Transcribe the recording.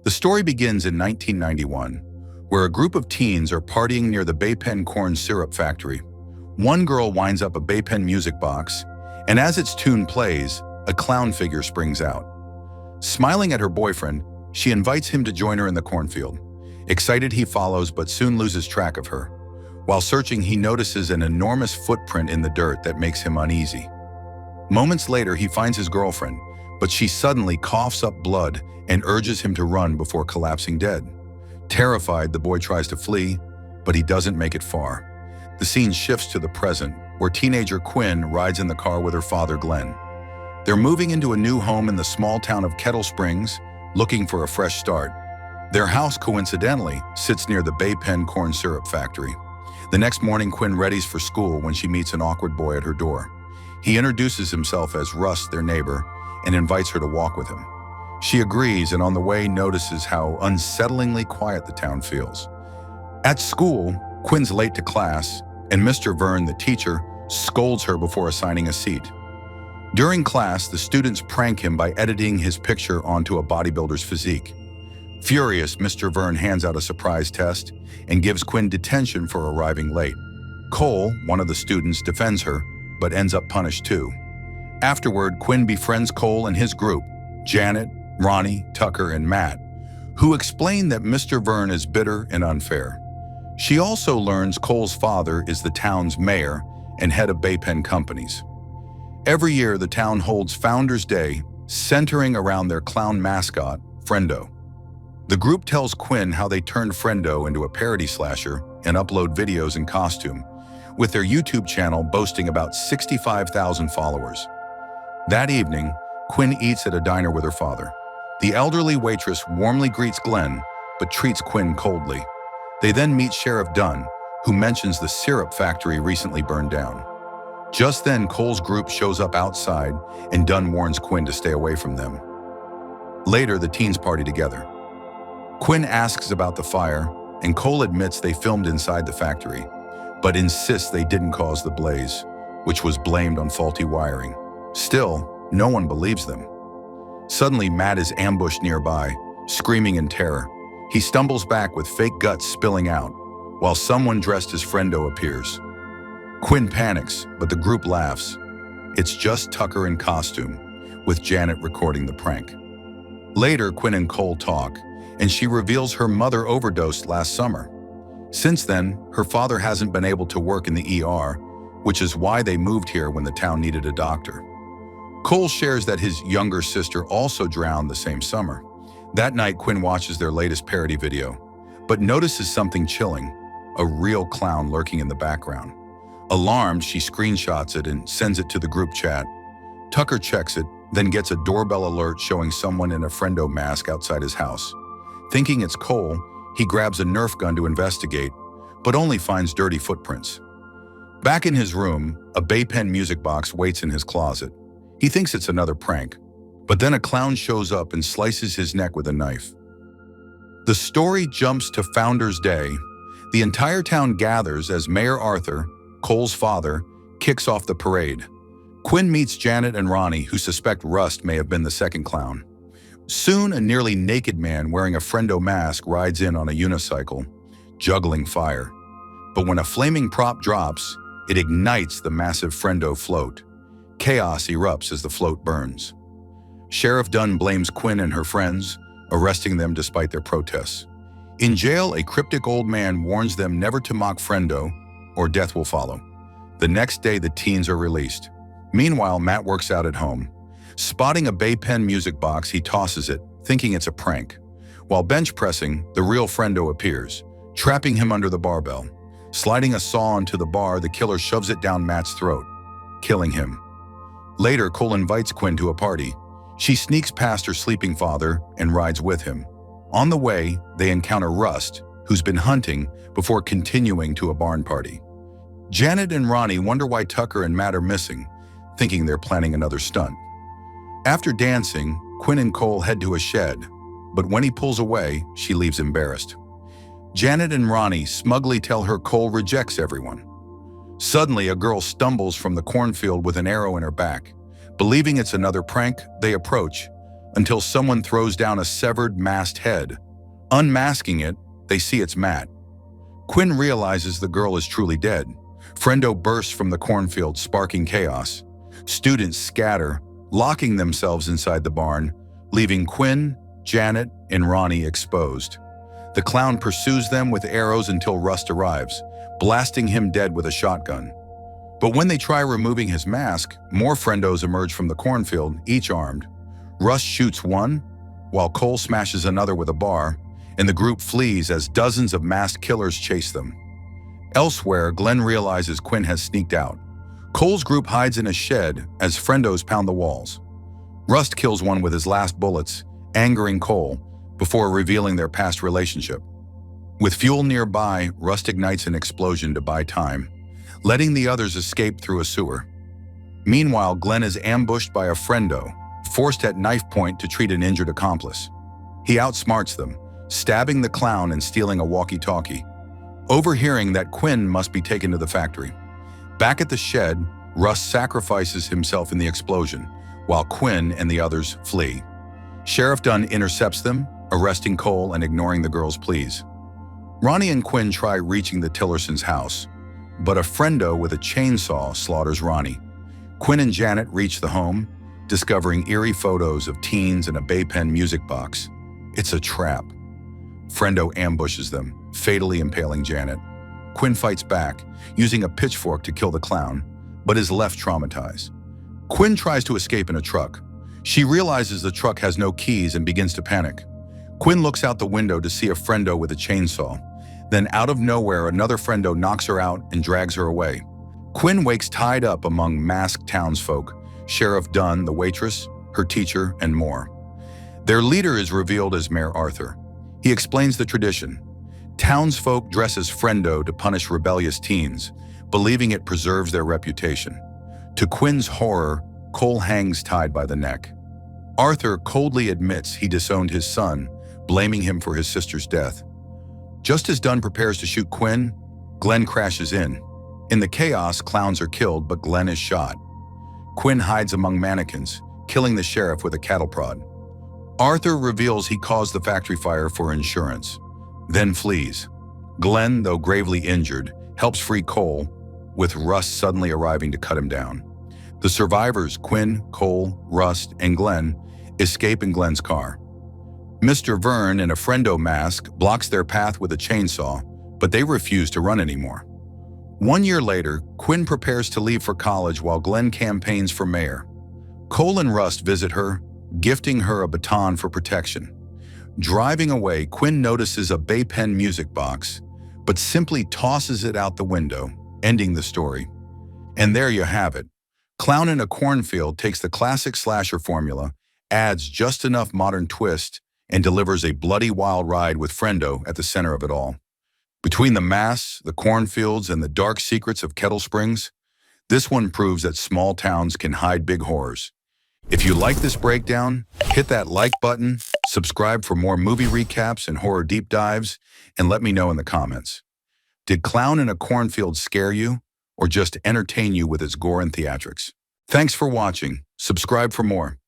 The story begins in 1991, where a group of teens are partying near the Baypen corn syrup factory. One girl winds up a Baypen music box, and as its tune plays, a clown figure springs out. Smiling at her boyfriend, she invites him to join her in the cornfield. Excited, he follows but soon loses track of her. While searching, he notices an enormous footprint in the dirt that makes him uneasy. Moments later, he finds his girlfriend, but she suddenly coughs up blood and urges him to run before collapsing dead. Terrified, the boy tries to flee, but he doesn't make it far. The scene shifts to the present, where teenager Quinn rides in the car with her father, Glenn. They're moving into a new home in the small town of Kettle Springs, looking for a fresh start. Their house, coincidentally, sits near the Baypen corn syrup factory. The next morning, Quinn readies for school when she meets an awkward boy at her door. He introduces himself as Russ, their neighbor, and invites her to walk with him. She agrees, and on the way notices how unsettlingly quiet the town feels. At school, Quinn's late to class, and Mr. Verne, the teacher, scolds her before assigning a seat. During class, the students prank him by editing his picture onto a bodybuilder's physique. Furious, Mr. Verne hands out a surprise test and gives Quinn detention for arriving late. Cole, one of the students, defends her, but ends up punished too. Afterward, Quinn befriends Cole and his group, Janet, Ronnie, Tucker, and Matt, who explain that Mr. Verne is bitter and unfair. She also learns Cole's father is the town's mayor and head of Baypen Companies. Every year, the town holds Founders Day, centering around their clown mascot, Friendo. The group tells Quinn how they turned Friendo into a parody slasher and upload videos in costume, with their YouTube channel boasting about 65,000 followers. That evening, Quinn eats at a diner with her father. The elderly waitress warmly greets Glenn, but treats Quinn coldly. They then meet Sheriff Dunn, who mentions the syrup factory recently burned down. Just then, Cole's group shows up outside, and Dunn warns Quinn to stay away from them. Later, the teens party together. Quinn asks about the fire, and Cole admits they filmed inside the factory, but insists they didn't cause the blaze, which was blamed on faulty wiring. Still, no one believes them. Suddenly, Matt is ambushed nearby, screaming in terror. He stumbles back with fake guts spilling out, while someone dressed as Friendo appears. Quinn panics, but the group laughs. It's just Tucker in costume, with Janet recording the prank. Later, Quinn and Cole talk, and she reveals her mother overdosed last summer. Since then, her father hasn't been able to work in the ER, which is why they moved here when the town needed a doctor. Cole shares that his younger sister also drowned the same summer. That night, Quinn watches their latest parody video, but notices something chilling, a real clown lurking in the background. Alarmed, she screenshots it and sends it to the group chat. Tucker checks it, then gets a doorbell alert showing someone in a Friendo mask outside his house. Thinking it's Cole, he grabs a Nerf gun to investigate, but only finds dirty footprints. Back in his room, a Baypen music box waits in his closet. He thinks it's another prank, but then a clown shows up and slices his neck with a knife. The story jumps to Founders Day. The entire town gathers as Mayor Arthur, Cole's father, kicks off the parade. Quinn meets Janet and Ronnie, who suspect Rust may have been the second clown. Soon, a nearly naked man wearing a Friendo mask rides in on a unicycle, juggling fire. But when a flaming prop drops, it ignites the massive Friendo float. Chaos erupts as the float burns. Sheriff Dunn blames Quinn and her friends, arresting them despite their protests. In jail, a cryptic old man warns them never to mock Friendo, or death will follow. The next day, the teens are released. Meanwhile, Matt works out at home. Spotting a Baypen music box, he tosses it, thinking it's a prank. While bench pressing, the real Friendo appears, trapping him under the barbell. Sliding a saw onto the bar, the killer shoves it down Matt's throat, killing him. Later, Cole invites Quinn to a party. She sneaks past her sleeping father and rides with him. On the way, they encounter Rust, who's been hunting, before continuing to a barn party. Janet and Ronnie wonder why Tucker and Matt are missing, thinking they're planning another stunt. After dancing, Quinn and Cole head to a shed, but when he pulls away, she leaves embarrassed. Janet and Ronnie smugly tell her Cole rejects everyone. Suddenly, a girl stumbles from the cornfield with an arrow in her back. Believing it's another prank, they approach, until someone throws down a severed masked head. Unmasking it, they see it's Matt. Quinn realizes the girl is truly dead. Frendo bursts from the cornfield, sparking chaos. Students scatter, locking themselves inside the barn, leaving Quinn, Janet, and Ronnie exposed. The clown pursues them with arrows until Rust arrives, blasting him dead with a shotgun. But when they try removing his mask, more Frendos emerge from the cornfield, each armed. Rust shoots one, while Cole smashes another with a bar, and the group flees as dozens of masked killers chase them. Elsewhere, Glenn realizes Quinn has sneaked out. Cole's group hides in a shed as Frendos pound the walls. Rust kills one with his last bullets, angering Cole, before revealing their past relationship. With fuel nearby, Rust ignites an explosion to buy time, letting the others escape through a sewer. Meanwhile, Glenn is ambushed by a Frendo, forced at knife point to treat an injured accomplice. He outsmarts them, stabbing the clown and stealing a walkie-talkie. Overhearing that Quinn must be taken to the factory. Back at the shed, Rust sacrifices himself in the explosion, while Quinn and the others flee. Sheriff Dunn intercepts them, arresting Cole and ignoring the girl's pleas. Ronnie and Quinn try reaching the Tillersons' house, but a Frendo with a chainsaw slaughters Ronnie. Quinn and Janet reach the home, discovering eerie photos of teens in a Bay Pen music box. It's a trap. Frendo ambushes them, fatally impaling Janet. Quinn fights back, using a pitchfork to kill the clown, but is left traumatized. Quinn tries to escape in a truck. She realizes the truck has no keys and begins to panic. Quinn looks out the window to see a Frendo with a chainsaw. Then out of nowhere, another Frendo knocks her out and drags her away. Quinn wakes tied up among masked townsfolk, Sheriff Dunn, the waitress, her teacher, and more. Their leader is revealed as Mayor Arthur. He explains the tradition. Townsfolk dress as Frendo to punish rebellious teens, believing it preserves their reputation. To Quinn's horror, Cole hangs tied by the neck. Arthur coldly admits he disowned his son, blaming him for his sister's death. Just as Dunn prepares to shoot Quinn, Glenn crashes in. In the chaos, clowns are killed, but Glenn is shot. Quinn hides among mannequins, killing the sheriff with a cattle prod. Arthur reveals he caused the factory fire for insurance, then flees. Glenn, though gravely injured, helps free Cole, with Rust suddenly arriving to cut him down. The survivors, Quinn, Cole, Rust, and Glenn, escape in Glenn's car. Mr. Vern, in a Frendo mask, blocks their path with a chainsaw, but they refuse to run anymore. 1 year later, Quinn prepares to leave for college while Glenn campaigns for mayor. Cole and Rust visit her, gifting her a baton for protection. Driving away, Quinn notices a Bay Pen music box, but simply tosses it out the window, ending the story. And there you have it. Clown in a Cornfield takes the classic slasher formula, adds just enough modern twist, and delivers a bloody wild ride with Frendo at the center of it all. Between the masks, the cornfields, and the dark secrets of Kettle Springs, this one proves that small towns can hide big horrors. If you like this breakdown, hit that like button, subscribe for more movie recaps and horror deep dives, and let me know in the comments. Did Clown in a Cornfield scare you, or just entertain you with its gore and theatrics? Thanks for watching. Subscribe for more.